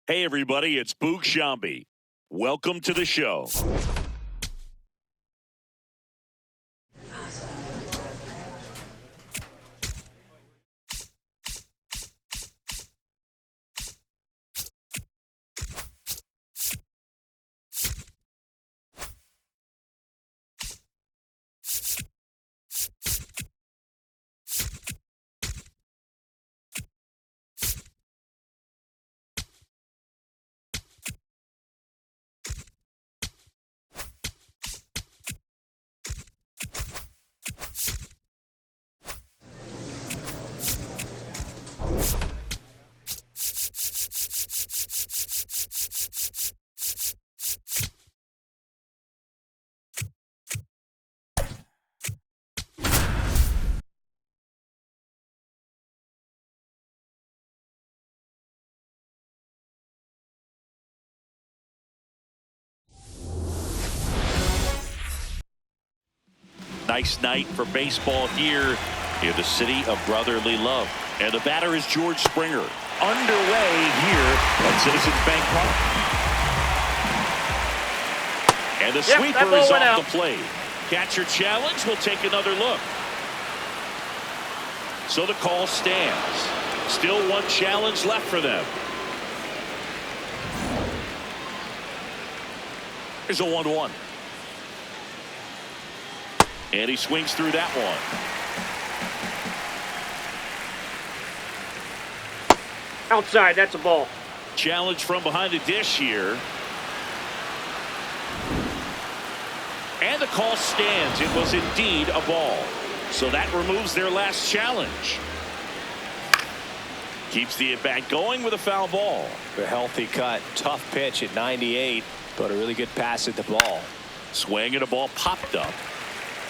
Hey, everybody, it's Boog Shambi. Welcome to the show. Nice night for baseball here in the city of brotherly love. And the batter is George Springer. Underway here at Citizens Bank Park. And the sweeper is off the plate. Catcher challenge. We'll take another look. So the call stands. Still one challenge left for them. Here's a 1-1. And he swings through that one. Outside, that's a ball. Challenge from behind the dish here. And the call stands. It was indeed a ball. So that removes their last challenge. Keeps the at-bat going with a foul ball. A healthy cut. Tough pitch at 98, but a really good pass at the ball. Swing and a ball popped up.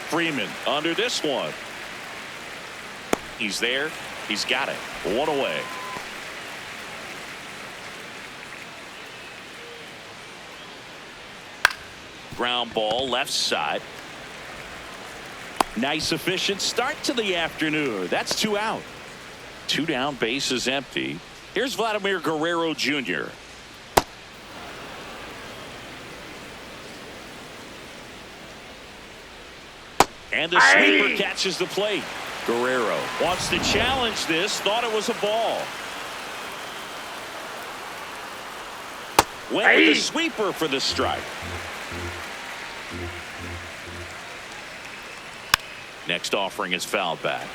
Freeman under this one. He's there. He's got it. One away. Ground ball left side. Nice efficient start to the afternoon. That's 2 out. 2 down, base is empty. Here's Vladimir Guerrero Jr. And the sweeper catches the plate. Guerrero wants to challenge this. Thought it was a ball. Went with the sweeper for the strike. Next offering is fouled back.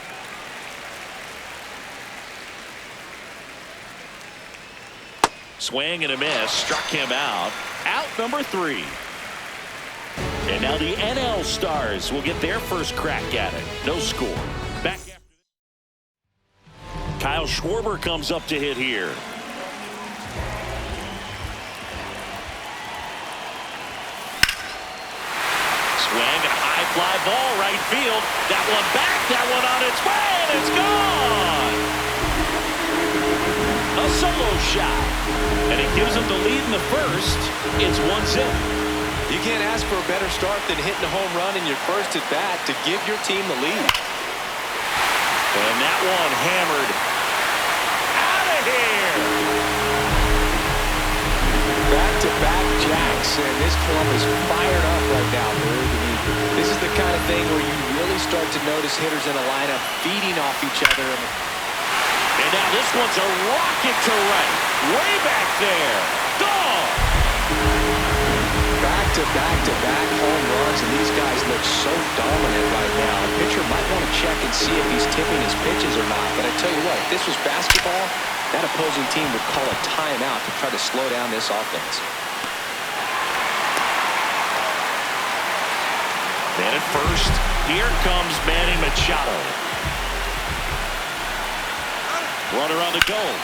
Swing and a miss. Struck him out. Out number 3. And now the NL Stars will get their first crack at it. No score. Back after this. Kyle Schwarber comes up to hit here. Swing and a high fly ball right field. That one back. That one on its way. And it's gone. A solo shot. And it gives them the lead in the first. It's 1-0. You can't ask for a better start than hitting a home run in your first at bat to give your team the lead. And that one hammered out of here. Back-to-back jacks, and this club is fired up right now. This is the kind of thing where you really start to notice hitters in a lineup feeding off each other. And now this one's a rocket to right. Way back there. Gone. Back-to-back home runs, and these guys look so dominant right now. A pitcher might want to check and see if he's tipping his pitches or not. But I tell you what, if this was basketball, that opposing team would call a timeout to try to slow down this offense. Then at first, here comes Manny Machado. Runner on the goal.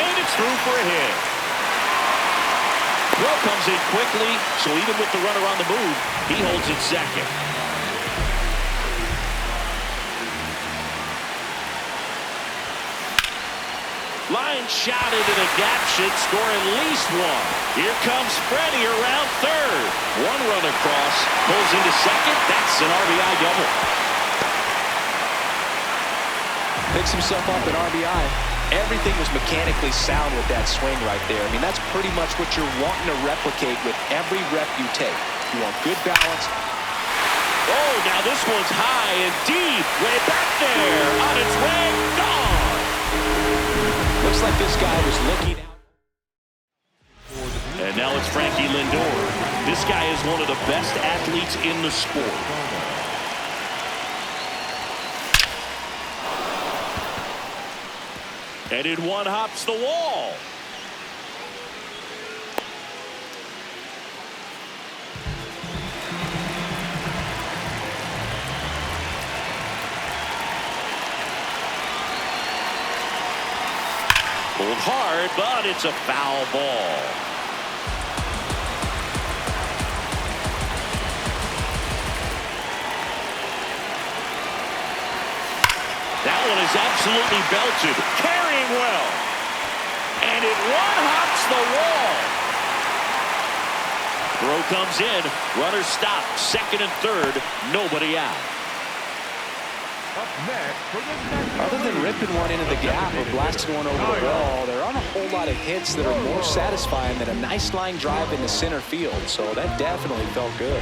And it's through for a hit. Throw comes in quickly, so even with the runner on the move, he holds it second. Line shot into the gap should score at least one. Here comes Freddie around third. One run across, pulls into second. That's an RBI double. Picks himself up an RBI. Everything was mechanically sound with that swing right there. I mean, that's pretty much what you're wanting to replicate with every rep you take. You want good balance. Oh, now this one's high and deep. Way back there. On its way. Gone. Looks like this guy was looking out. And now it's Frankie Lindor. This guy is one of the best athletes in the sport. And it one-hops the wall. Pulled hard, but it's a foul ball. That one is absolutely belted. Carrying well. And it one-hops the wall. Throw comes in. Runner stopped. Second and third. Nobody out. Other than ripping one into the gap or blasting one over the wall, there aren't a whole lot of hits that are more satisfying than a nice line drive into center field. So that definitely felt good.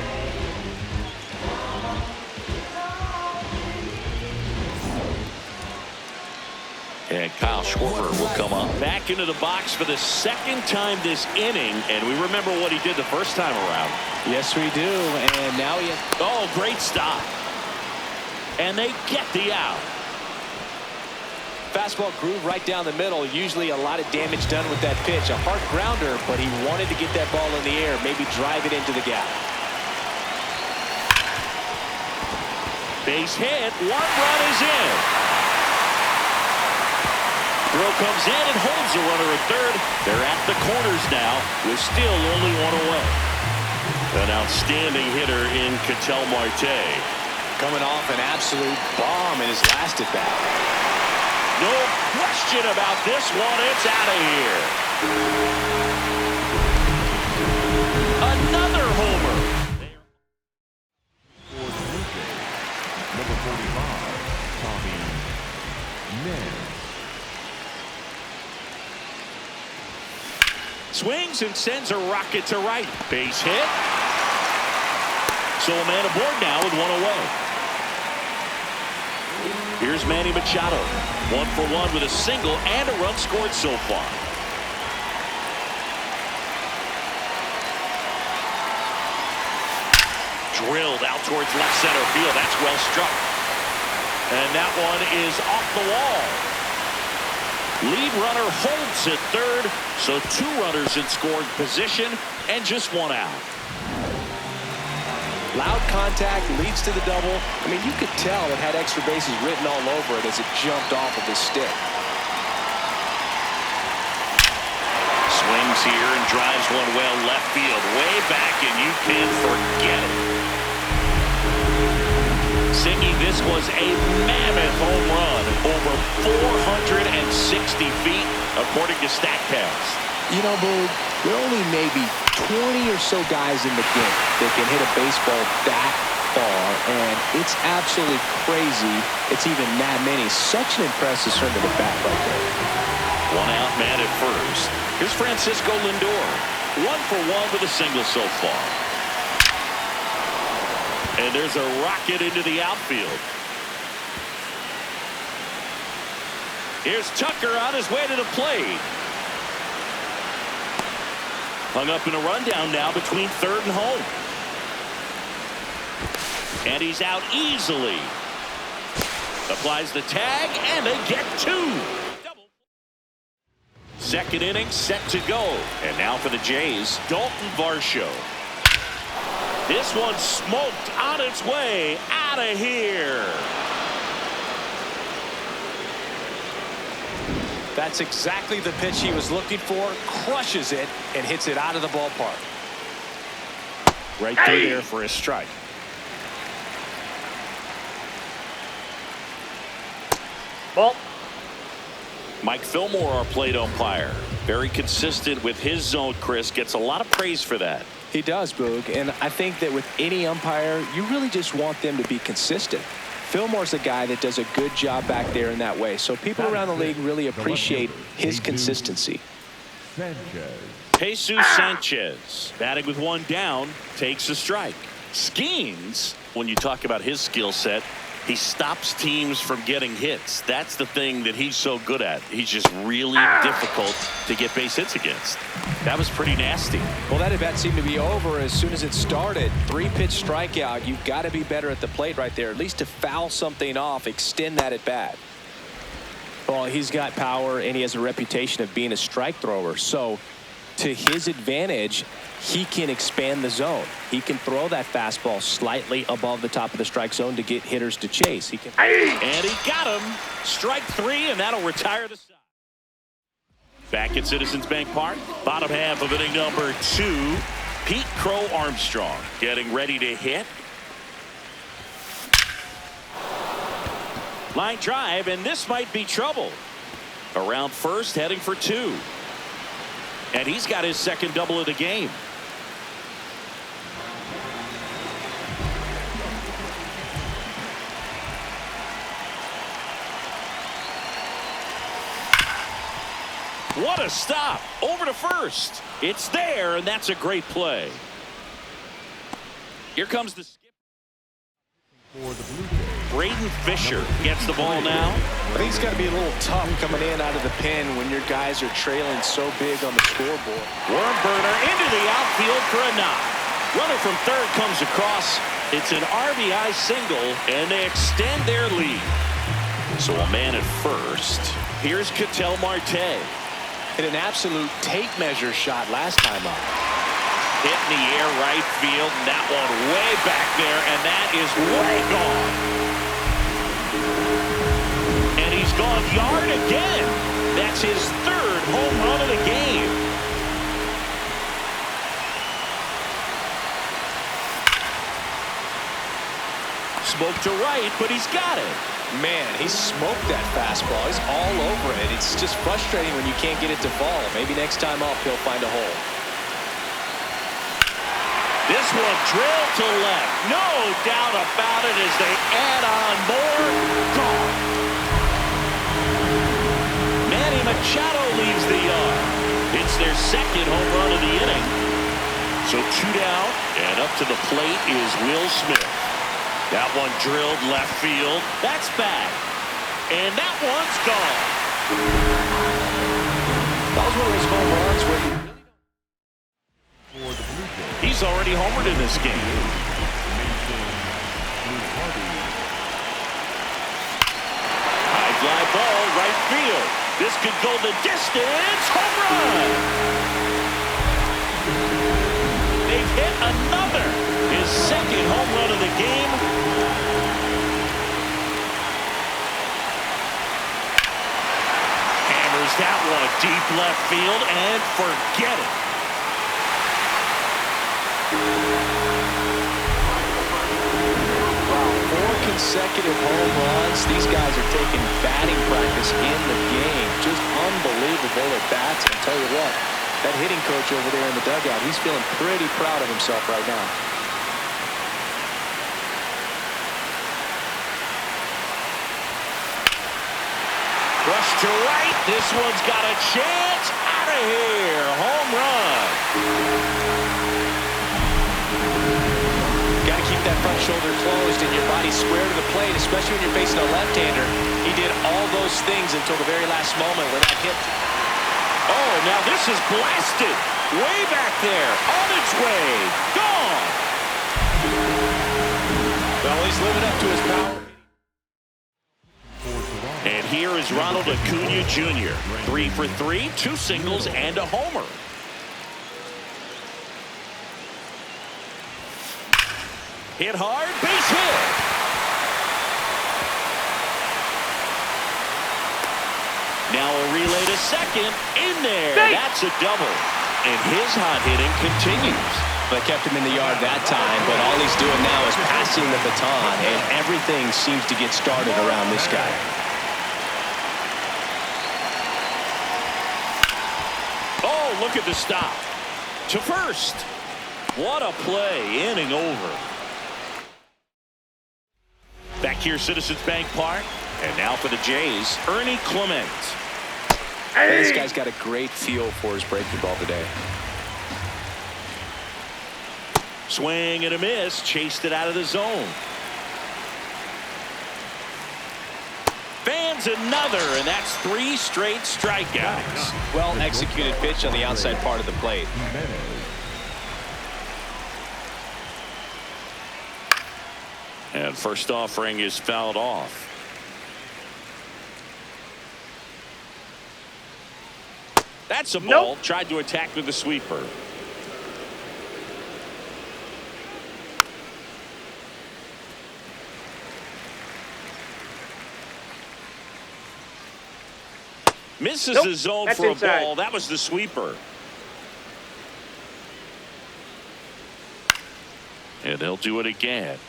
And Kyle Schwarber will come up back into the box for the second time this inning. And we remember what he did the first time around. Yes, we do. And now he has... Oh, great stop. And they get the out. Fastball groove right down the middle. Usually a lot of damage done with that pitch. A hard grounder, but he wanted to get that ball in the air. Maybe drive it into the gap. Base hit. One run is in. Throw comes in and holds the runner at third. They're at the corners now with still only one away. An outstanding hitter in Ketel Marte. Coming off an absolute bomb in his last at bat. No question about this one. It's out of here. Another homer. Number 45, Tommy Nez. Swings and sends a rocket to right. Base hit. So a man aboard now with one away. Here's Manny Machado. 1 for 1 with a single and a run scored so far. Drilled out towards left center field. That's well struck. And that one is off the wall. Lead runner holds at third, so 2 runners in scoring position and just 1 out. Loud contact leads to the double. I mean, you could tell it had extra bases written all over it as it jumped off of his stick. Swings here and drives one well left field, way back, and you can forget it. Singing, this was a mammoth home run, over 460 feet, according to StatCast. You know, Boog, there are only maybe 20 or so guys in the game that can hit a baseball that far, and it's absolutely crazy it's even that many. Such an impressive swing to the bat right there. 1 out man at first. Here's Francisco Lindor. 1 for 1 with a single so far. And there's a rocket into the outfield. Here's Tucker on his way to the plate. Hung up in a rundown now between third and home. And he's out easily. Applies the tag, and they get 2. Second inning set to go. And now for the Jays, Dalton Varsho. This one smoked on its way out of here. That's exactly the pitch he was looking for. Crushes it and hits it out of the ballpark. Right through there for a strike. Ball. Mike Fillmore, our plate umpire. Very consistent with his zone, Chris. Gets a lot of praise for that. He does, Boog, and I think that with any umpire, you really just want them to be consistent. Fillmore's a guy that does a good job back there in that way. So people around the league really appreciate his consistency. Jesus Sanchez, batting with one down, takes a strike. Skeens, when you talk about his skill set, he stops teams from getting hits. That's the thing that he's so good at. He's just really difficult to get base hits against. That was pretty nasty. Well, that at-bat seemed to be over as soon as it started. 3-pitch strikeout. You've got to be better at the plate right there, at least to foul something off, extend that at-bat. Well, he's got power, and he has a reputation of being a strike thrower. So, to his advantage, he can expand the zone. He can throw that fastball slightly above the top of the strike zone to get hitters to chase. He can. And he got him. Strike 3, and that'll retire the side. Back at Citizens Bank Park, bottom half of inning number 2. Pete Crow Armstrong getting ready to hit. Line drive, and this might be trouble. Around first, heading for 2. And he's got his second double of the game. What a stop. Over to first. It's there, and that's a great play. Here comes the skip. Braden Fisher gets the ball now. I think it's got to be a little tough coming in out of the pen when your guys are trailing so big on the scoreboard. Worm burner into the outfield for a knock. Runner from third comes across. It's an RBI single, and they extend their lead. So a man at first. Here's Ketel Marte. Hit an absolute tape measure shot last time up. Hit in the air right field, and that one way back there, and that is way gone. And he's gone yard again. That's his third home run of the game. Smoke to right, but he's got it. Man, he smoked that fastball. He's all over it. It's just frustrating when you can't get it to fall. Maybe next time up he'll find a hole. This one drilled to left. No doubt about it as they add on more. Gone. Manny Machado leaves the yard. It's their second home run of the inning. So 2 down, and up to the plate is Will Smith. That one drilled left field. That's back. And that one's gone. That was one of those home runs where he's already homered in this game. High fly ball, right field. This could go the distance. Home run. They've hit another. His second home run of the game. Hammers that one deep left field and forget it. Wow, 4 consecutive home runs. These guys are taking batting practice in the game. Just unbelievable at bats. And I'll tell you what, that hitting coach over there in the dugout, he's feeling pretty proud of himself right now. Rush to right. This one's got a chance. Out of here. Home run. Got to keep that front shoulder closed and your body square to the plate, especially when you're facing a left-hander. He did all those things until the very last moment when that hit. Oh, now this is blasted. Way back there. On its way. Gone. Well, he's living up to his power. And here is Ronald Acuna Jr. 3 for 3, 2 singles and a homer. Hit hard, base hit. Now a relay to second, in there. That's a double. And his hot hitting continues. They kept him in the yard that time, but all he's doing now is passing the baton, and everything seems to get started around this guy. Oh, look at the stop. To first. What a play, inning over. Back here, Citizens Bank Park. And now for the Jays, Ernie Clement. Hey. This guy's got a great feel for his breaking ball today. Swing and a miss. Chased it out of the zone. Fans another, and that's 3 straight strikeouts. Well executed pitch on the outside part of the plate. And first offering is fouled off. That's a ball. Nope. Tried to attack with the sweeper. Misses Nope. the zone That's for a inside. ball. That was the sweeper. And they'll do it again.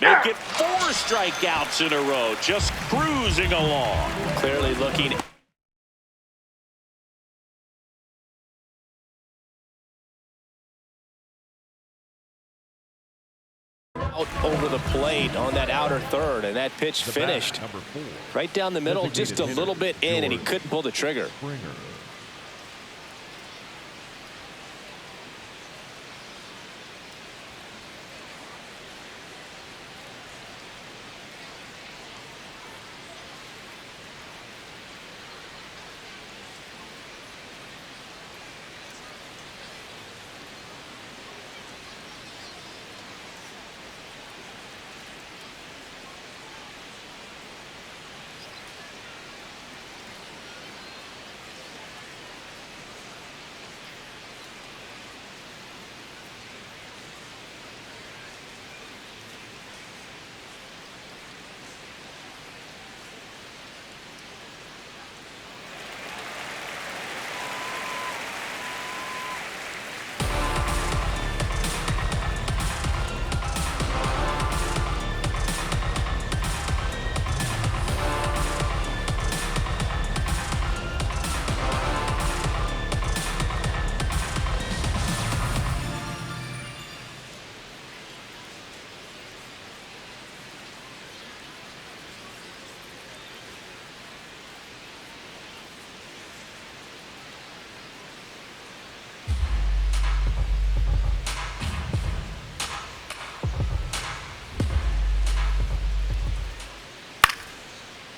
Make it 4 strikeouts in a row. Just cruising along. Clearly looking out over the plate on that outer third, and that pitch finished right down the middle, just a little bit in, and he couldn't pull the trigger.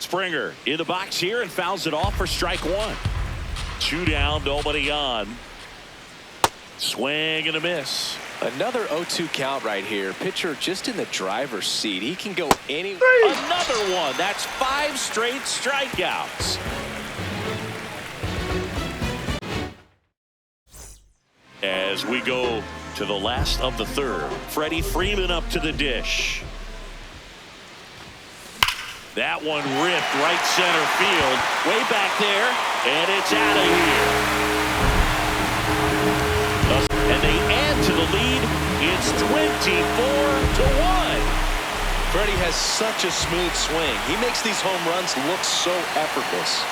Springer in the box here and fouls it off for strike 1. 2 down, nobody on. Swing and a miss. Another 0-2 count right here. Pitcher just in the driver's seat. He can go anywhere. Another one. That's 5 straight strikeouts. As we go to the last of the third, Freddie Freeman up to the dish. That one ripped right center field, way back there, and it's out of here. And they add to the lead. It's 24-1. Freddie has such a smooth swing. He makes these home runs look so effortless.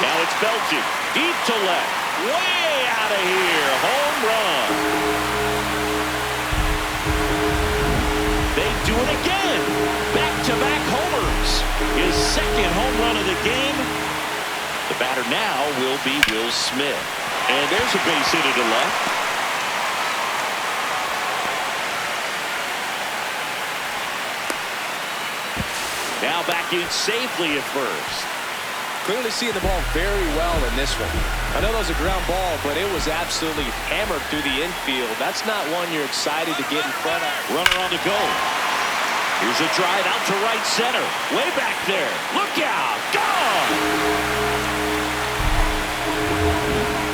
Now it's belted deep to left, way out of here. Home run. They do it again. Back-to-back homers. His second home run of the game. The batter now will be Will Smith. And there's a base hit to left. Now back in safely at first. Clearly seeing the ball very well in this one. I know that was a ground ball, but it was absolutely hammered through the infield. That's not one you're excited to get in front of. Runner on the go. Here's a drive out to right center. Way back there. Look out. Gone.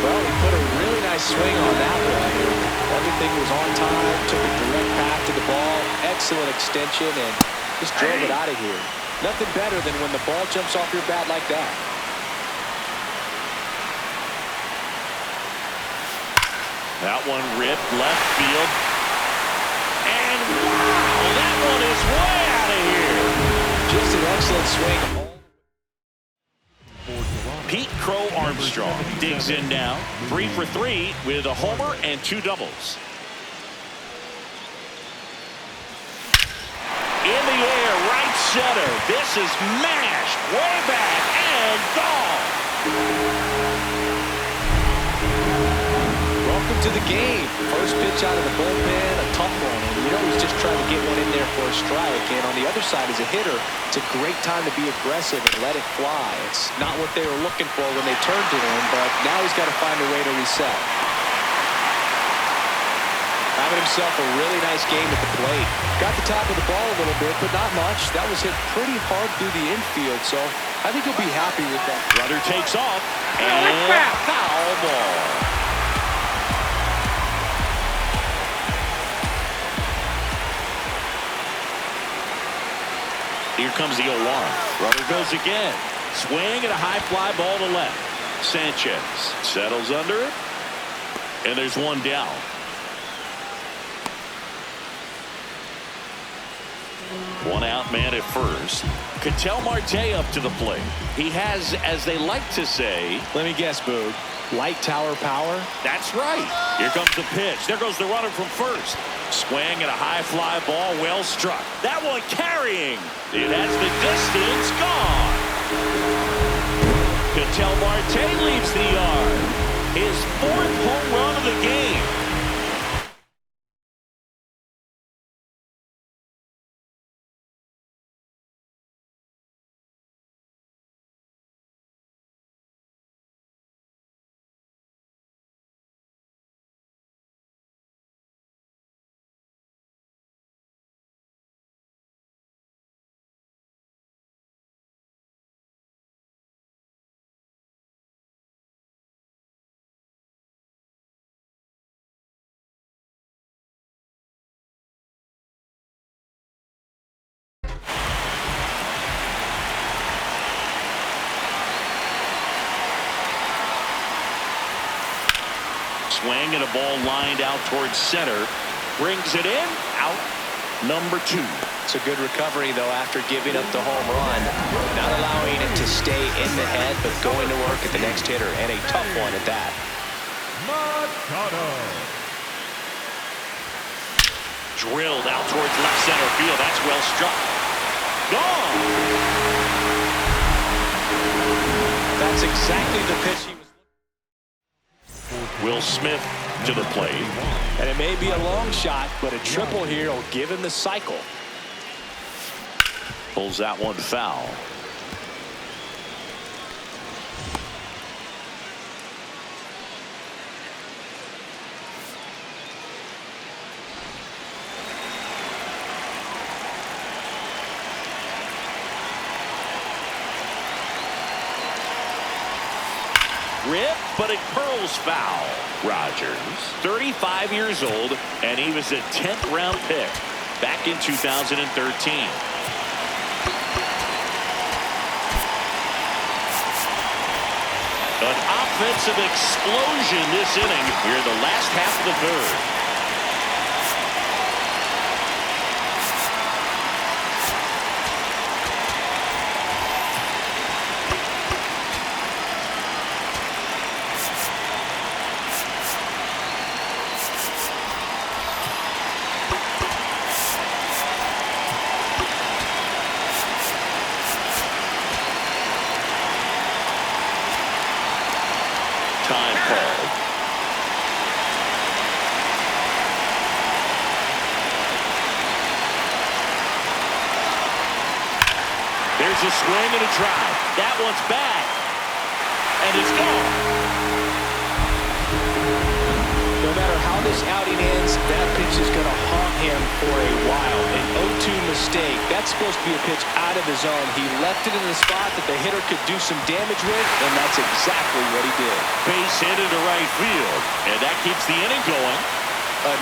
Well, he put a really nice swing on that one. Everything was on time. Took a direct path to the ball. Excellent extension and just drove it out of here. Nothing better than when the ball jumps off your bat like that. That one ripped left field. And wow, that one is way out of here. Just an excellent swing. Pete Crow, our Armstrong digs in now. 3 for 3 with a homer and 2 doubles. In the air, right center. This is mashed way back and gone. Welcome to the game. First pitch out of the bullpen, a tough one. And you know he's just trying to get one in there for a strike. And on the other side, as a hitter, it's a great time to be aggressive and let it fly. It's not what they were looking for when they turned to him, but now he's got to find a way to reset. Having himself a really nice game at the plate. Got the top of the ball a little bit, but not much. That was hit pretty hard through the infield, so I think he'll be happy with that. Runner takes off, and foul ball. Here comes the 0-1. Runner goes again. Swing and a high fly ball to left. Sanchez settles under it, and there's one down. One out man at first. Ketel Marte up to the plate. He has, as they like to say, let me guess, Boog, light tower power? That's right. Here comes the pitch. There goes the runner from first. Swing and a high fly ball, well struck. That one carrying. It has the distance, gone. Ketel Marte leaves the yard. His 4th home run of the game. Swing and a ball lined out towards center. Brings it in. Out number 2. It's a good recovery, though, after giving up the home run. Not allowing it to stay in the head, but going to work at the next hitter. And a tough one at that. Drilled out towards left center field. That's well struck. Gone. That's exactly the pitch he was. Will Smith to the plate. And it may be a long shot, but a triple here will give him the cycle. Pulls that one foul. Rip, but it curls foul. Rogers, 35 years old, and he was a 10th round pick back in 2013. An offensive explosion this inning here in the last half of the 3rd. Time called. There's a swing and a drive. That one's back. And it's gone. No matter how this outing ends, that pitch is going to haunt him for a while. An 0-2 mistake. That's supposed to be a pitch out of the zone. He left it in the spot that the hitter could do some damage with, and that's exactly what he did. Base hit into right field, and that keeps the inning going.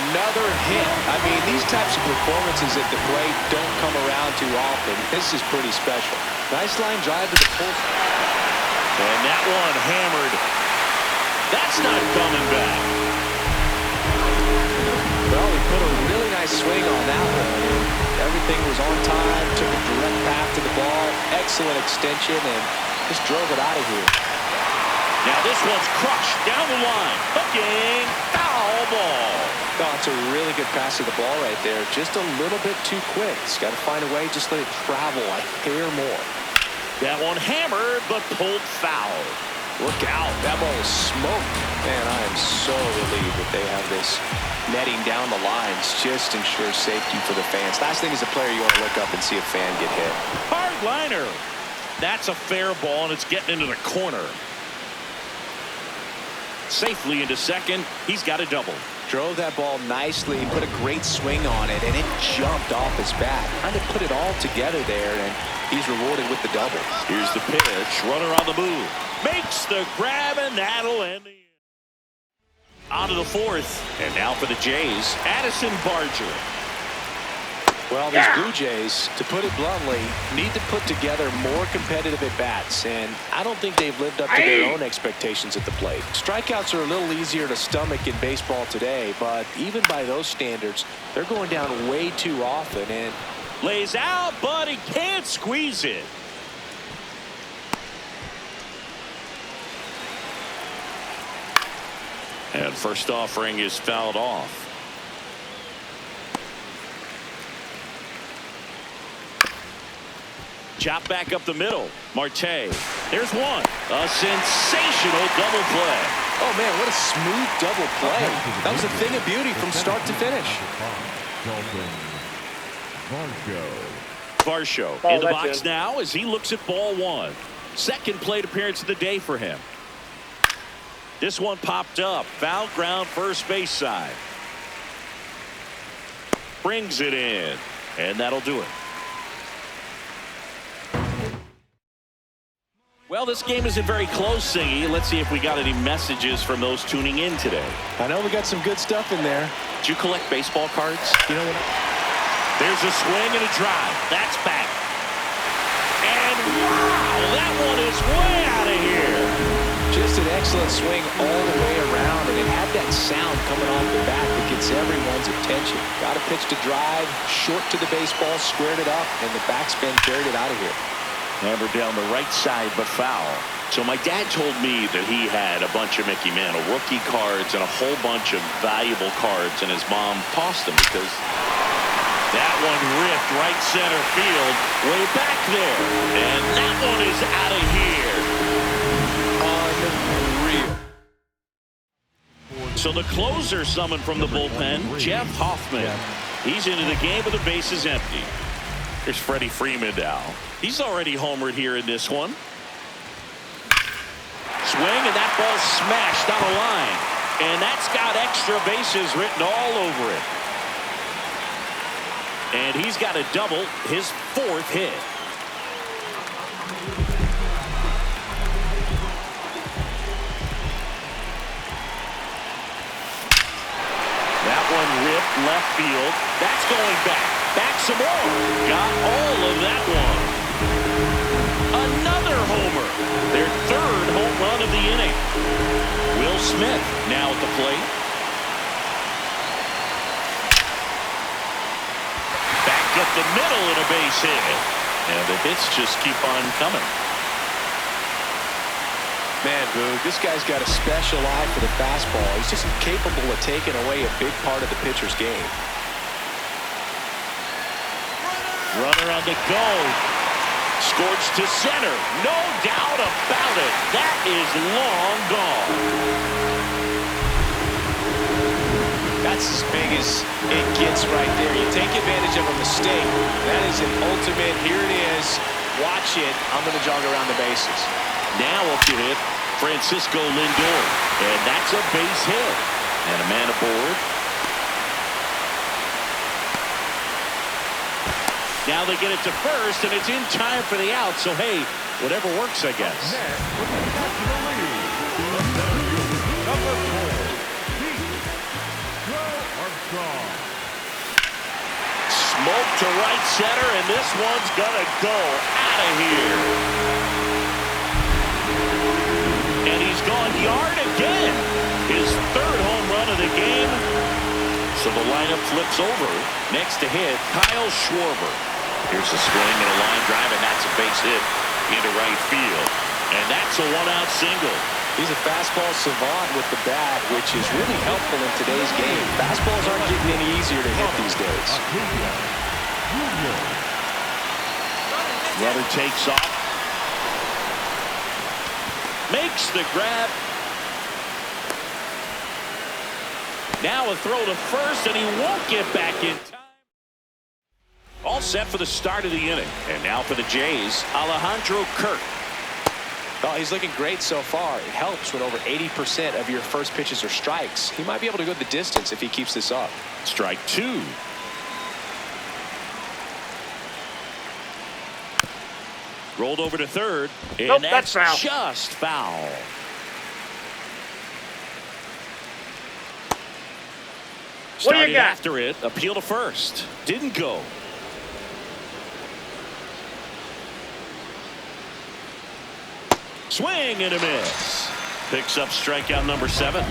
Another hit. I mean, these types of performances at the plate don't come around too often. This is pretty special. Nice line drive to the post. And that one hammered. That's not coming back. Well, he put a really nice swing on that one. Everything was on time, took a direct path to the ball, excellent extension, and just drove it out of here. Now this one's crushed down the line. Hooking, foul ball. Oh, it's a really good pass of the ball right there. Just a little bit too quick. He's got to find a way. Just let it travel a hair more. That one hammered, but pulled foul. Look out. That ball is smoked. Man, I am so relieved that they have this netting down the lines. Just ensures safety for the fans. Last thing as a player, you want to look up and see a fan get hit. Hard liner. That's a fair ball, and it's getting into the corner. Safely into second. He's got a double. Drove that ball nicely, put a great swing on it, and it jumped off his bat. Trying to put it all together there, and he's rewarded with the double. Here's the pitch. Runner on the move. Makes the grab, and that'll end the inning. On to the fourth. And now for the Jays, Addison Barger. Well, these Blue Jays, to put it bluntly, need to put together more competitive at-bats, and I don't think they've lived up to their own expectations at the plate. Strikeouts are a little easier to stomach in baseball today, but even by those standards, they're going down way too often. And lays out, but he can't squeeze it. And first offering is fouled off. Chop back up the middle. Marte. There's one. A sensational double play. oh man, what a smooth double play. That was a thing of beauty from start to finish. Varsho in the box now as he looks at ball one. Second plate appearance of the day for him. This one popped up. Foul ground first base side. Brings it in. And that'll do it. Well, this game isn't very close, Singy. Let's see if we got any messages from those tuning in today. I know we got some good stuff in there. Did you collect baseball cards? You know what? There's a swing and a drive. That's back. And wow, that one is way out of here. Just an excellent swing all the way around, and it had that sound coming off the bat that gets everyone's attention. Got a pitch to drive, short to the baseball, squared it up, and the backspin carried it out of here. Hammered down the right side, but foul. So my dad told me that he had a bunch of Mickey Mantle rookie cards and a whole bunch of valuable cards, and his mom tossed them because that one ripped right center field way back there. And that one is out of here. Unreal. So the closer summoned from the bullpen, Jeff Hoffman. He's into the game with the bases empty. Here's Freddie Freeman now. He's already homered here in this one. Swing, and that ball's smashed down the line. And that's got extra bases written all over it. And he's got a double, his fourth hit. That one ripped left field. That's going back. Back some more. Got all of that one. Another homer. Their third home run of the inning. Will Smith now at the plate. Back up the middle in a base hit. And the hits just keep on coming. Man, Boog, this guy's got a special eye for the fastball. He's just capable of taking away a big part of the pitcher's game. Runner on the go. Scorched to center. No doubt about it. That is long gone. That's as big as it gets right there. You take advantage of a mistake. That is an ultimate, here it is. Watch it. I'm going to jog around the bases. Now up to hit Francisco Lindor. And that's a base hit. And a man aboard. Now they get it to first, and it's in time for the out. So, hey, whatever works, I guess. Smoke to right center, and this one's going to go out of here. And he's gone yard again. His third home run of the game. So the lineup flips over. Next to hit, Kyle Schwarber. Here's a swing and a line drive, and that's a base hit into right field. And that's a one-out single. He's a fastball savant with the bat, which is really helpful in today's game. Fastballs aren't getting any easier to hit these days. Runner takes off. Makes the grab. Now a throw to first, and he won't get back in time. All set for the start of the inning. And now for the Jays, Alejandro Kirk. Well, he's looking great so far. It helps when over 80% of your first pitches are strikes. He might be able to go the distance if he keeps this up. Strike two. Rolled over to third. And Nope, that's foul. Just foul. What do you Started got? after it. Appeal to first. Didn't go. Swing and a miss. Picks up strikeout number 7.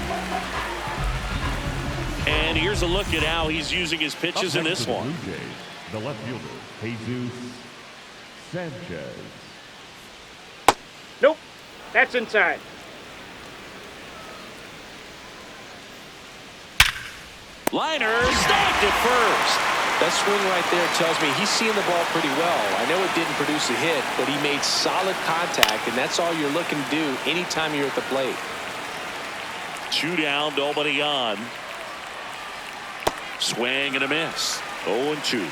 And here's a look at how he's using his pitches in this one. Blue Jays, the left fielder, Jesus Sanchez. Nope. That's inside. Liner snagged at first. That swing right there tells me he's seeing the ball pretty well. I know it didn't produce a hit, but he made solid contact, and that's all you're looking to do anytime you're at the plate. 2 down, nobody on. Swing and a miss. 0-2.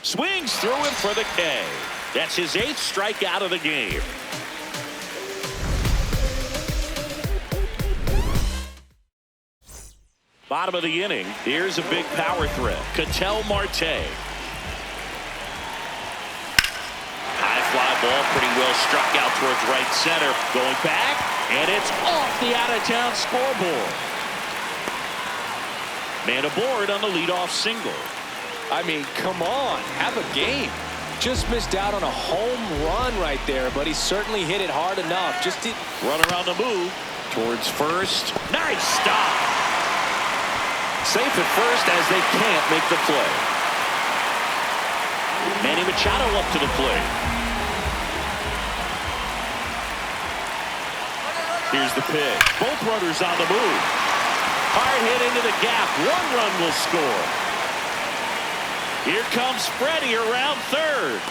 Swings through him for the K. That's his 8th strikeout of the game. Bottom of the inning. Here's a big power threat. Ketel Marte. High fly ball, pretty well struck out towards right center. Going back, and it's off the out-of-town scoreboard. Man aboard on the leadoff single. I mean, come on, have a game. Just missed out on a home run right there, but he certainly hit it hard enough. Just did. Runner on the move towards first. Nice stop. Safe at first as they can't make the play. Manny Machado up to the plate. Here's the pitch. Both runners on the move. Hard hit into the gap. 1 run will score. Here comes Freddie around third.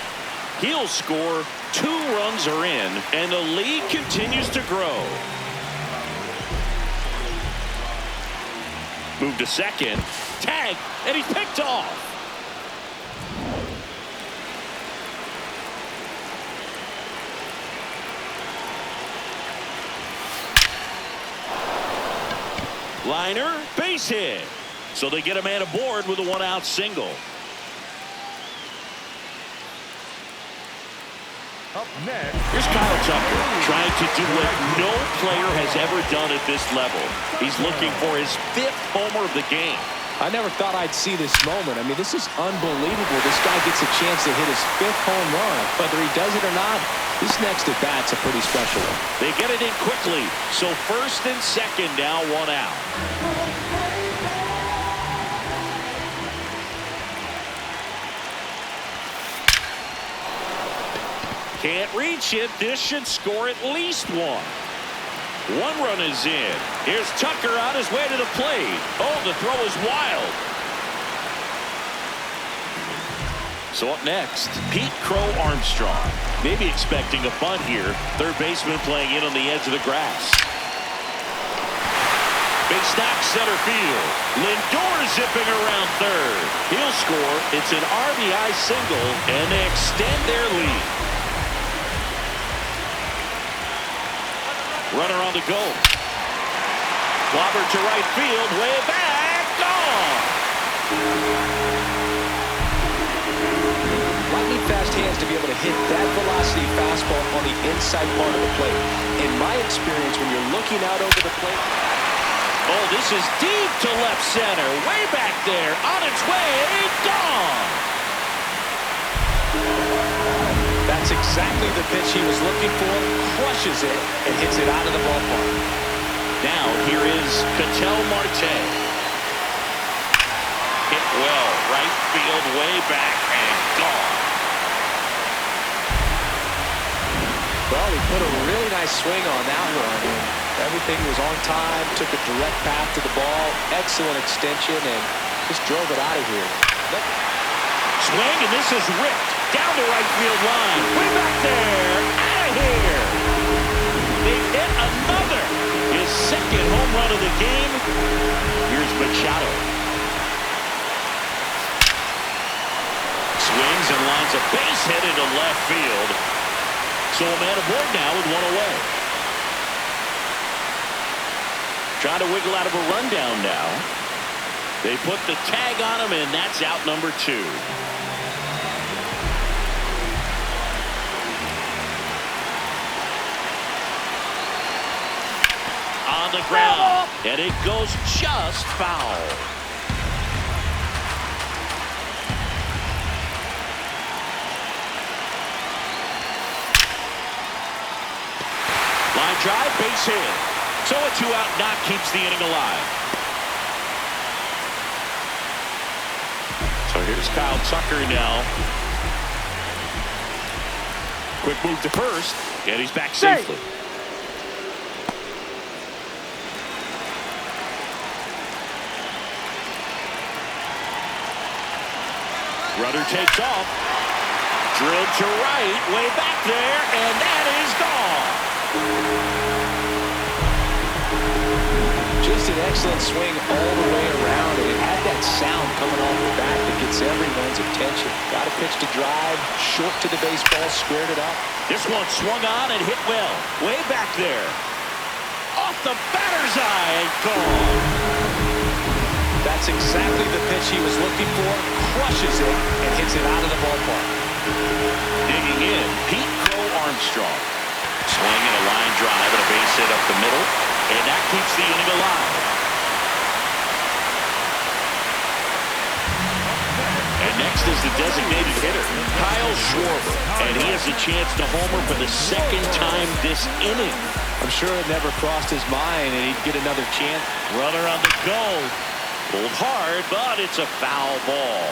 He'll score. 2 runs are in, and the lead continues to grow. Move to second. Tag, and he's picked off. Liner, base hit. So they get a man aboard with a 1-out single. Up next, Here's Kyle Tucker trying to do what no player has ever done at this level. He's looking for his 5th homer of the game. I never thought I'd see this moment. I mean, this is unbelievable. This guy gets a chance to hit his 5th home run. Whether he does it or not, this next at bat's a pretty special one. They get it in quickly. So first and second now, 1 out. Can't reach it. This should score at least 1. 1 run is in. Here's Tucker on his way to the plate. Oh, the throw is wild. So up next, Pete Crow Armstrong. Maybe expecting a bunt here. Third baseman playing in on the edge of the grass. Big stack center field. Lindor zipping around third. He'll score. It's an RBI single, and they extend their lead. Runner on the go. Clobbered to right field. Way back. Gone. Lightning fast hands to be able to hit that velocity fastball on the inside part of the plate. In my experience, when you're looking out over the plate. Oh, this is deep to left center. Way back there. On its way. Gone. That's exactly the pitch he was looking for. Crushes it and hits it out of the ballpark. Now here is Ketel Marte. Hit well. Right field. Way back and gone. Well, he put a really nice swing on that one. Everything was on time, took a direct path to the ball, excellent extension, and just drove it out of here. Swing, and this is ripped down the right field line. Way back there, out of here. They hit another. His second home run of the game. Here's Machado. Swings and lines a base hit into left field. So a man aboard now with one away. Trying to wiggle out of a rundown now. They put the tag on him, and that's out number 2. On the ground, and it goes just foul. Line drive, base hit. So a 2-out knock keeps the inning alive. So here's Kyle Tucker now. Quick move to first, and he's back safely. Runner takes off. Drilled to right, way back there, and that is gone. Just an excellent swing all the way around, and it had that sound coming off the bat that gets everyone's attention. Got a pitch to drive, short to the baseball, squared it up. This one swung on and hit well, way back there. Off the batter's eye and gone. That's exactly the pitch he was looking for. Crushes it and hits it out of the ballpark. Digging in, Pete Crow Armstrong. Swinging a line drive and a base hit up the middle, and that keeps the inning alive. And next is the designated hitter, Kyle Schwarber, and he has a chance to homer for the second time this inning. I'm sure it never crossed his mind and he'd get another chance. Runner on the go. Pulled hard, but it's a foul ball.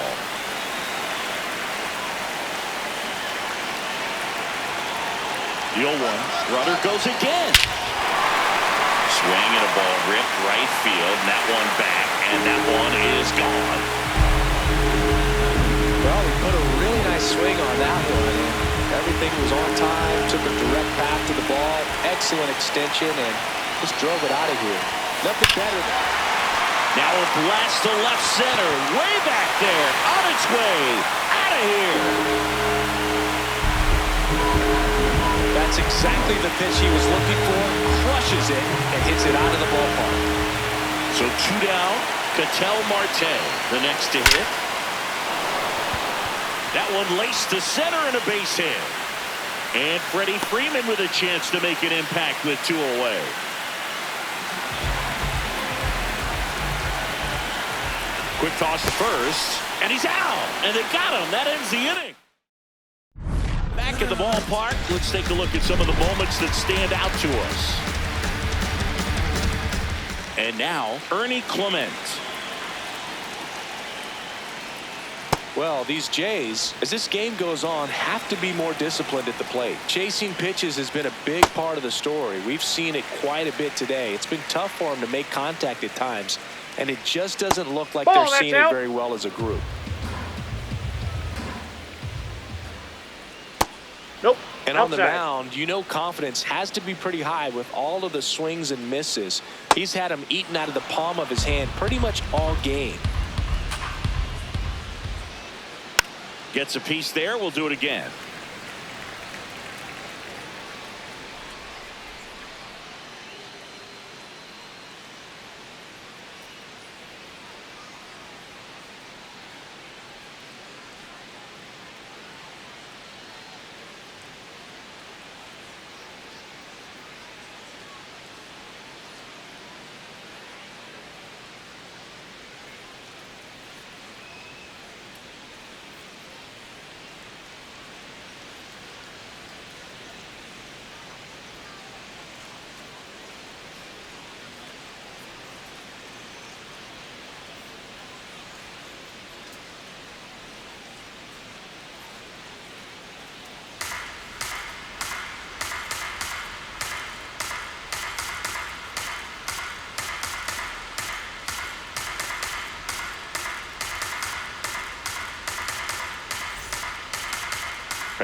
The 0-1. Runner goes again. Swing and a ball ripped right field. And that one back, and that one is gone. Well, he put a really nice swing on that one. Everything was on time. Took a direct path to the ball. Excellent extension, and just drove it out of here. Nothing better. Now a blast to left center. Way back there. On its way. Out of here. That's exactly the pitch he was looking for. Crushes it and hits it out of the ballpark. So 2 down. Ketel Marte, the next to hit. That one laced to center and a base hit. And Freddie Freeman with a chance to make an impact with 2 away. Quick toss to first, and he's out. And they got him. That ends the inning. Back at the ballpark, let's take a look at some of the moments that stand out to us. And now, Ernie Clement. Well, these Jays, as this game goes on, have to be more disciplined at the plate. Chasing pitches has been a big part of the story. We've seen it quite a bit today. It's been tough for them to make contact at times, and it just doesn't look like they're seeing it very well as a group. Nope. And on the mound, you know confidence has to be pretty high with all of the swings and misses. He's had them eaten out of the palm of his hand pretty much all game. Gets a piece there. We'll do it again.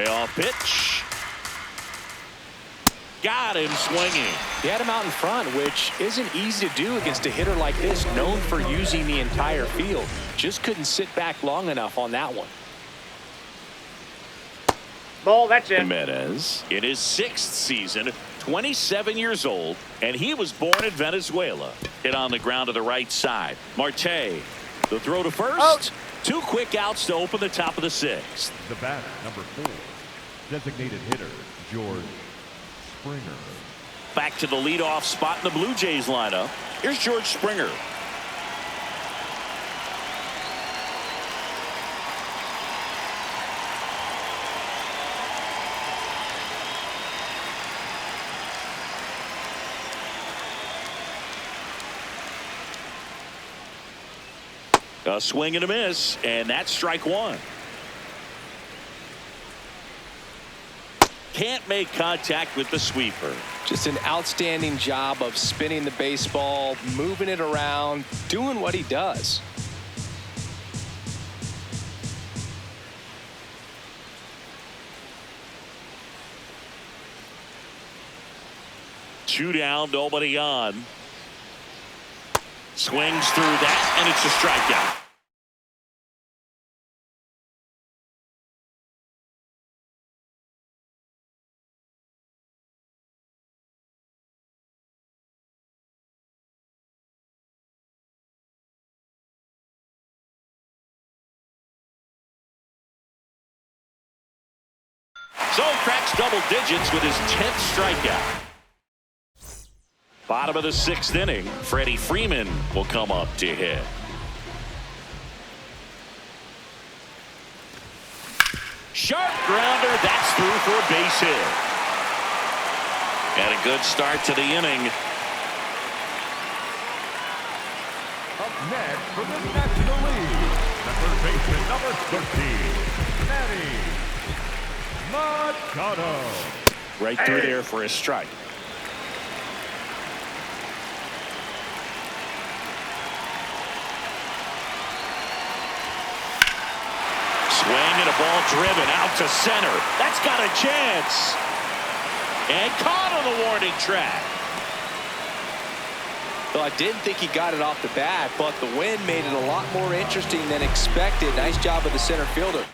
Payoff pitch. Got him swinging. He had him out in front, which isn't easy to do against a hitter like this, known for using the entire field. Just couldn't sit back long enough on that one. Ball, that's it. Jimenez in his 6th season, 27 years old, and he was born in Venezuela. Hit on the ground to the right side. Marte, the throw to first. Out. 2 quick outs to open the top of the 6th. The bat, number 4. Designated hitter, George Springer. Back to the leadoff spot in the Blue Jays lineup. Here's George Springer. A swing and a miss, and that's strike 1. Can't make contact with the sweeper. Just an outstanding job of spinning the baseball, moving it around, doing what he does. Two down, nobody on. Swings through that, and it's a strikeout. So cracks double digits with his 10th strikeout. Bottom of the 6th inning, Freddie Freeman will come up to hit. Sharp grounder, that's through for a base hit. And a good start to the inning. Up next for the National League, the third baseman, number 13, Manny Machado. Right through there for a strike. Swing and a ball driven out to center. That's got a chance. And caught on the warning track. Well, I didn't think he got it off the bat, but the wind made it a lot more interesting than expected. Nice job of the center fielder.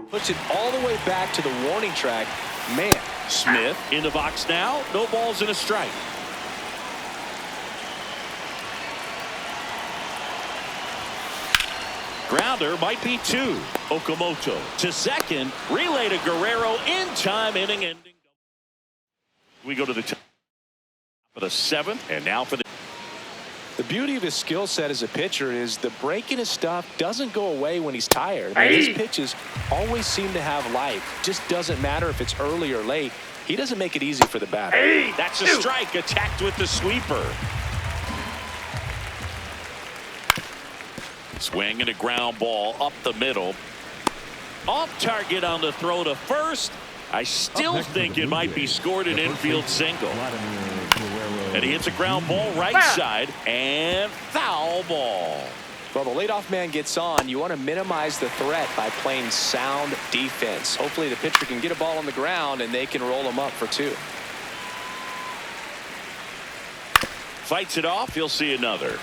Puts it all the way back to the warning track. Man. Smith in the box now. No balls and a strike. Grounder might be 2. Okamoto to second. Relay to Guerrero in time. Inning ending. We go to the top of the 7th. And now for the. The beauty of his skill set as a pitcher is the break in his stuff doesn't go away when he's tired. I mean, his pitches always seem to have life. Just doesn't matter if it's early or late. He doesn't make it easy for the batter. That's a strike. Attacked with the sweeper. Swing and a ground ball up the middle. Off target on the throw to first. I still think it might be scored an infield single. And he hits a ground ball right side and foul ball. Well, the leadoff man gets on. You want to minimize the threat by playing sound defense. Hopefully the pitcher can get a ball on the ground and they can roll him up for 2. Fights it off. He'll see another.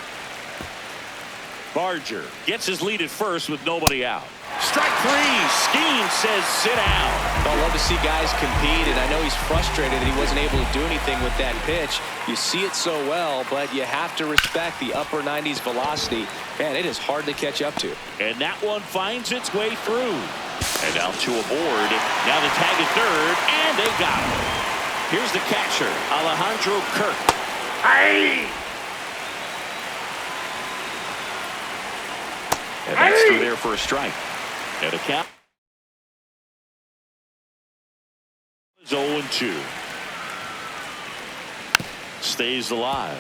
Barger gets his lead at first with nobody out. Strike three. Skeen says sit down. I love to see guys compete, and I know he's frustrated that he wasn't able to do anything with that pitch. You see it so well, but you have to respect the upper 90s velocity. Man, it is hard to catch up to. And that one finds its way through. And now to a board. Now the tag at third, and they got him. Here's the catcher, Alejandro Kirk. Hey! And that's through there for a strike. And a count is 0-2. Stays alive.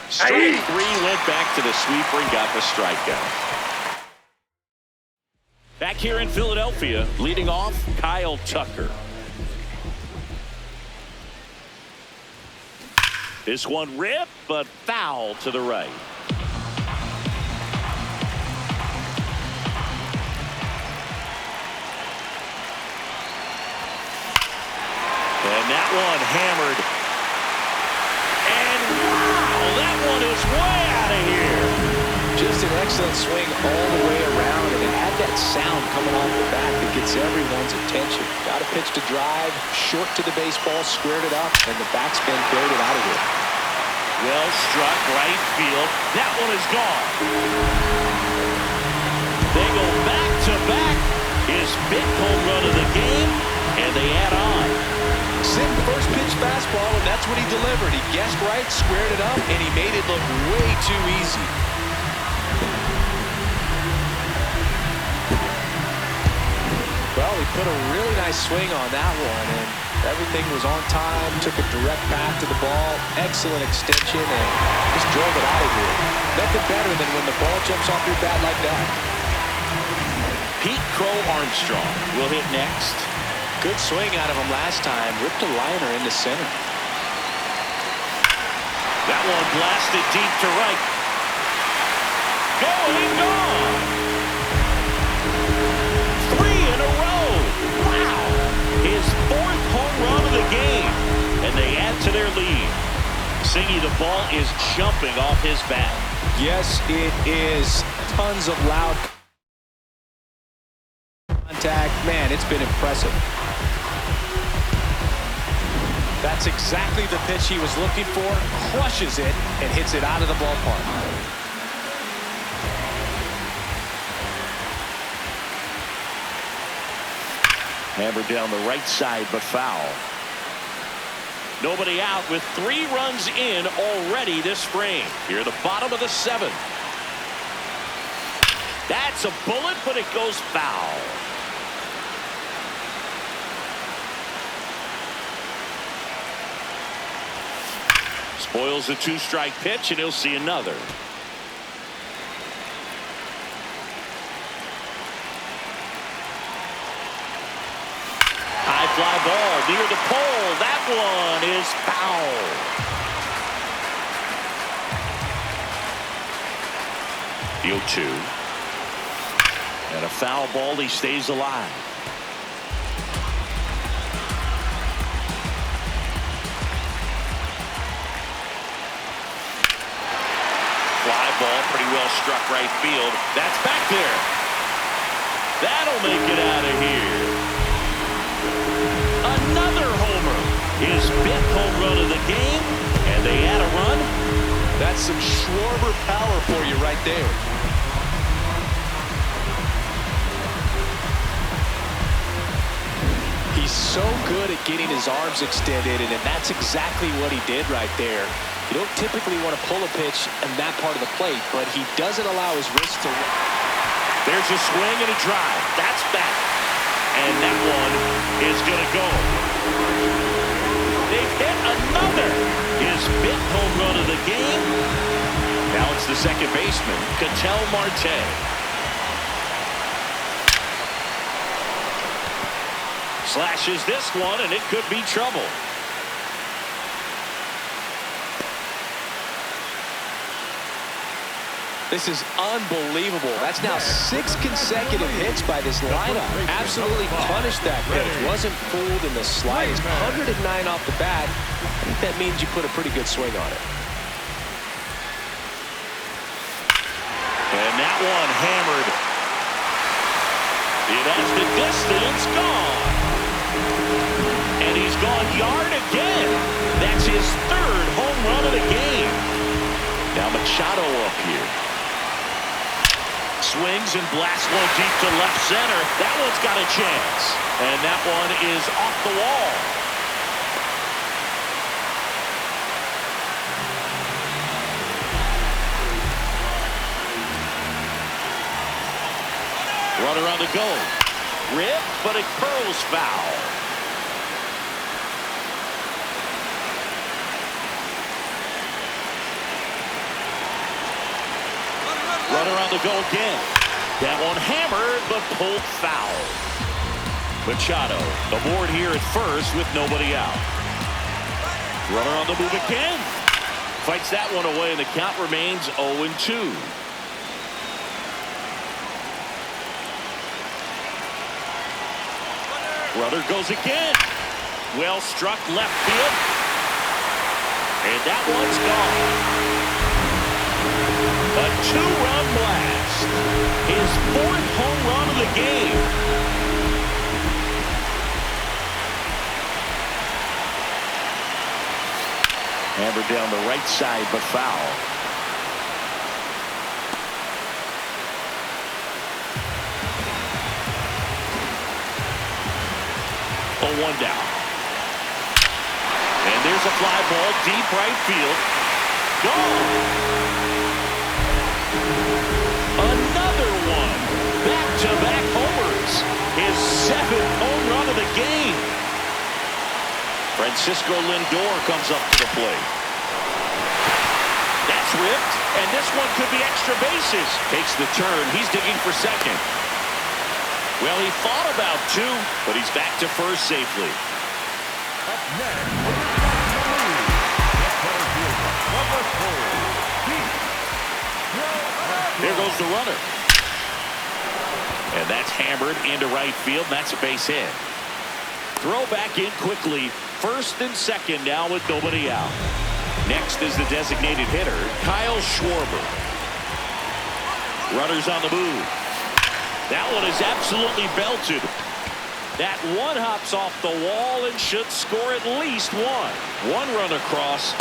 Strike three, went back to the sweeper and got the strikeout. Back here in Philadelphia, leading off, Kyle Tucker. This one ripped, but foul to the right. And that one hammered. And wow, that one is way out of here. Just an excellent swing all the way around, and it had that sound coming off the bat that gets everyone's attention. Got a pitch to drive, short to the baseball, squared it up, and the backspin carried it out of here. Well struck, right field. That one is gone. They go back to back. His fifth home run of the game, and they add on. Sitting first pitch fastball, and that's what he delivered. He guessed right, squared it up, and he made it look way too easy. Well, he put a really nice swing on that one, and everything was on time, took a direct path to the ball, excellent extension, and just drove it out of here. Nothing better than when the ball jumps off your bat like that. Pete Crow Armstrong will hit next. Good swing out of him last time. Ripped a liner into center. That one blasted deep to right. Going, gone. Three in a row. Wow. His fourth home run of the game. And they add to their lead. Singy, the ball is jumping off his bat. Yes, it is. Tons of loud contact. Man, it's been impressive. That's exactly the pitch he was looking for. Crushes it and hits it out of the ballpark. Hammered down the right side, but foul. Nobody out with 3 runs in already this frame. Here, the bottom of the 7th. That's a bullet, but it goes foul. Spoils a 2-strike pitch, and he'll see another. High fly ball near the pole. That one is foul. The 0-2. And a foul ball. He stays alive. Fly ball, pretty well struck right field. That's back there. That'll make it out of here. Another homer. His 5th home run of the game, and they add a run. That's some Schwarber power for you right there. He's so good at getting his arms extended, and that's exactly what he did right there. You don't typically want to pull a pitch in that part of the plate, but he doesn't allow his wrist to. There's a swing and a drive. That's back. And that one is going to go. They've hit another. His 5th home run of the game. Now it's the second baseman, Ketel Marte. Slashes this one, and it could be trouble. This is unbelievable. That's now 6 consecutive hits by this lineup. Absolutely punished that pitch. Wasn't fooled in the slightest. 109 off the bat. I think that means you put a pretty good swing on it. And that one hammered. It has the distance, gone. And he's gone yard again. That's his third home run of the game. Now Machado up here. Swings and blasts one deep to left center. That one's got a chance. And that one is off the wall. Runner on the go. Rip, but it curls foul. Runner on the go again. That one hammered, but pulled foul. Machado aboard here at first with nobody out. Runner on the move again. Fights that one away, and the count remains 0-2. Runner goes again. Well struck left field. And that one's gone. A two-run blast. His fourth home run of the game. Hammered down the right side, but foul. One down. And there's a fly ball deep right field. Gone. Another one. Back-to-back homers. His seventh home run of the game. Francisco Lindor comes up to the plate. That's ripped, and this one could be extra bases. Takes the turn. He's digging for second. Well, he thought about two, but he's back to first safely. Up next, number 4, There goes the runner. And that's hammered into right field, and that's a base hit. Throw back in quickly. First and second now with nobody out. Next is the designated hitter, Kyle Schwarber. Runners on the move. That one is absolutely belted. That one hops off the wall and should score at least one. One run across.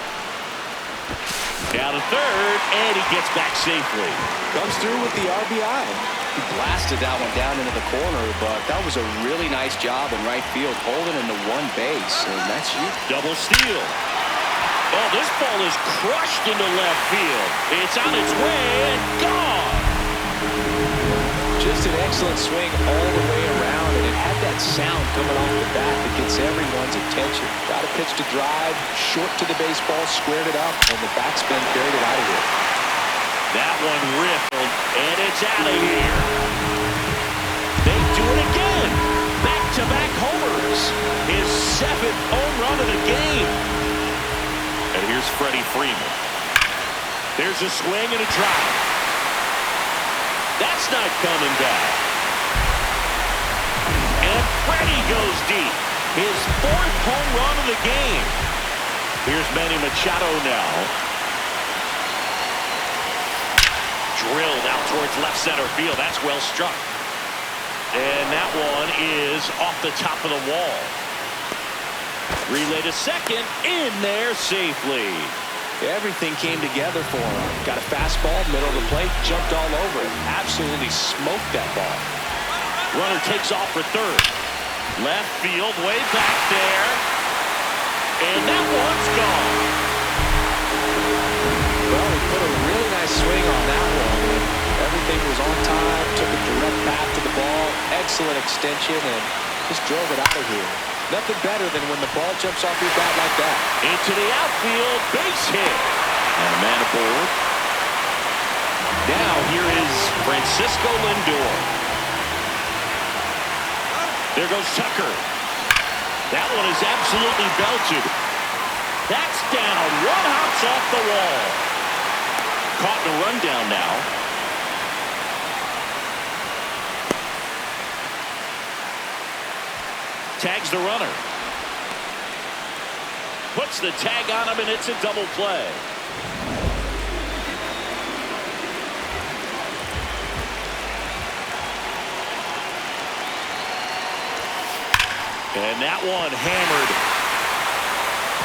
Down to third, and he gets back safely. Comes through with the RBI. He blasted that one down into the corner, but that was a really nice job in right field, holding into one base, and that's huge. Double steal. Oh, this ball is crushed into left field. It's on its way and gone. Just an excellent swing all the way around, and it had that sound coming off the bat that gets everyone's attention. Got a pitch to drive, short to the baseball, squared it up, and the backspin carried it out of here. That one riffled, and it's out of here. They do it again. Back-to-back homers. His seventh home run of the game. And here's Freddie Freeman. There's a swing and a drive. That's not coming back. And Freddie goes deep. His fourth home run of the game. Here's Manny Machado now. Drilled out towards left center field. That's well struck. And that one is off the top of the wall. Relay to second. In there safely. Everything came together for him. Got a fastball, middle of the plate, jumped all over it. Absolutely smoked that ball. Runner takes off for third. Left field, way back there. And that one's gone. Well, he put a really nice swing on that one. Everything was on time, took a direct path to the ball, excellent extension, and just drove it out of here. Nothing better than when the ball jumps off your bat like that. Into the outfield, base hit. And a man aboard. Now here is Francisco Lindor. There goes Tucker. That one is absolutely belted. That's down. One hops off the wall. Caught in a rundown now. Tags the runner. Puts the tag on him, and it's a double play. And that one hammered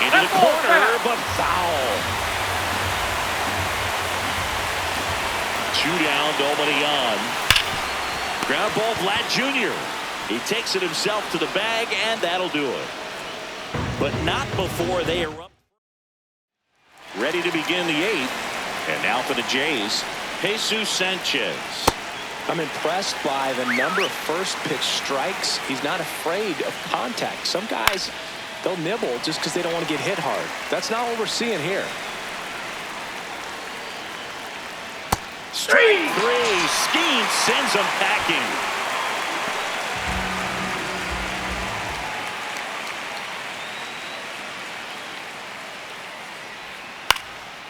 into the corner, but foul. 2 down, nobody on. Ground ball, Vlad Jr. He takes it himself to the bag, and that'll do it. But not before they erupt. Ready to begin the 8th. And now for the Jays, Jesus Sanchez. I'm impressed by the number of first pitch strikes. He's not afraid of contact. Some guys, they'll nibble just because they don't want to get hit hard. That's not what we're seeing here. Straight 3. Skeen sends him packing.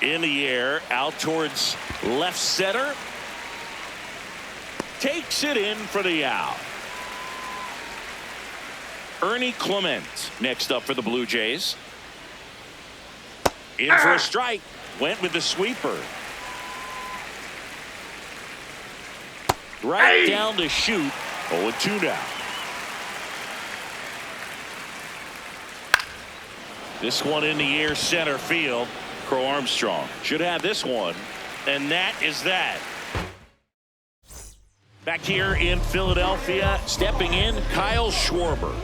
In the air, out towards left center. Takes it in for the out. Ernie Clement next up for the Blue Jays. In for a strike. Went with the sweeper. Right down to shoot. 0-2 now. This one in the air, center field. Crow Armstrong should have this one, and that is that. Back here in Philadelphia, stepping in, Kyle Schwarber.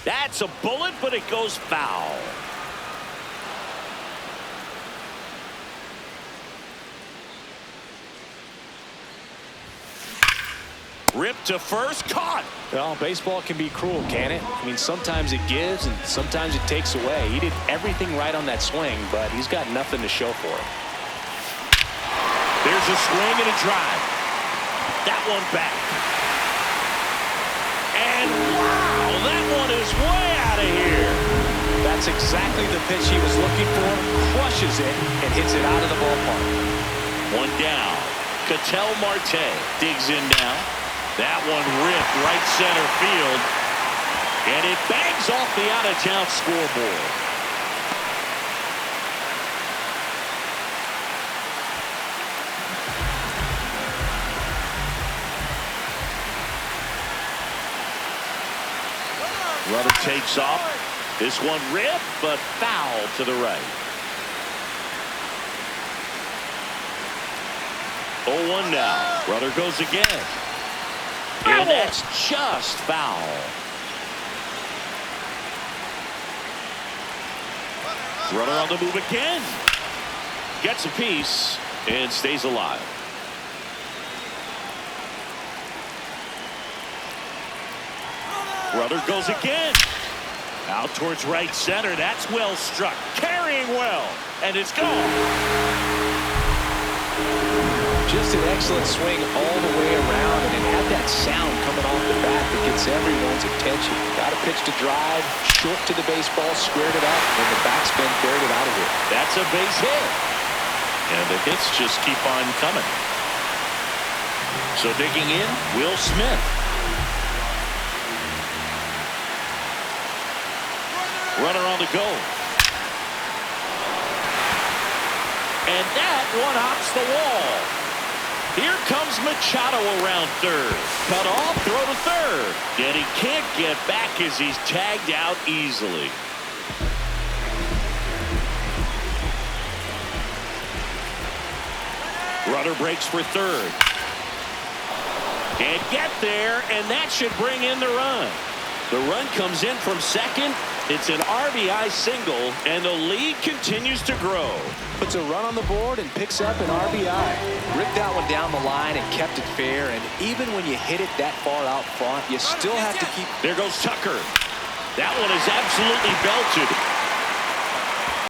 That's a bullet, but it goes foul. Ripped to first, caught. Well, baseball can be cruel, can it? I mean, sometimes it gives and sometimes it takes away. He did everything right on that swing, but he's got nothing to show for it. There's a swing and a drive. That one back. And wow, that one is way out of here. That's exactly the pitch he was looking for. Crushes it and hits it out of the ballpark. One down. Ketel Marte digs in now. That one ripped right center field. And it bangs off the out-of-town scoreboard. Rudder takes off. This one ripped, but foul to the right. 0-1 now. Rudder goes again. And that's just foul. Runner on the move again. Gets a piece and stays alive. Rudder goes again. Out towards right center. That's well struck. Carrying well. And it's gone. Just an excellent swing all the way around, and it had that sound coming off the bat that gets everyone's attention. Got a pitch to drive, short to the baseball, squared it up, and the backspin carried it out of here. That's a base hit. And the hits just keep on coming. So digging in, Will Smith. Runner on the go. And that one hops the wall. Here comes Machado around third. Cut off, throw to third. Yet he can't get back as he's tagged out easily. Runner breaks for third. Can't get there, and that should bring in the run. The run comes in from second. It's an RBI single, and the lead continues to grow. Puts a run on the board and picks up an RBI. Ripped that one down the line and kept it fair, and even when you hit it that far out front, you still have to keep... There goes Tucker. That one is absolutely belted.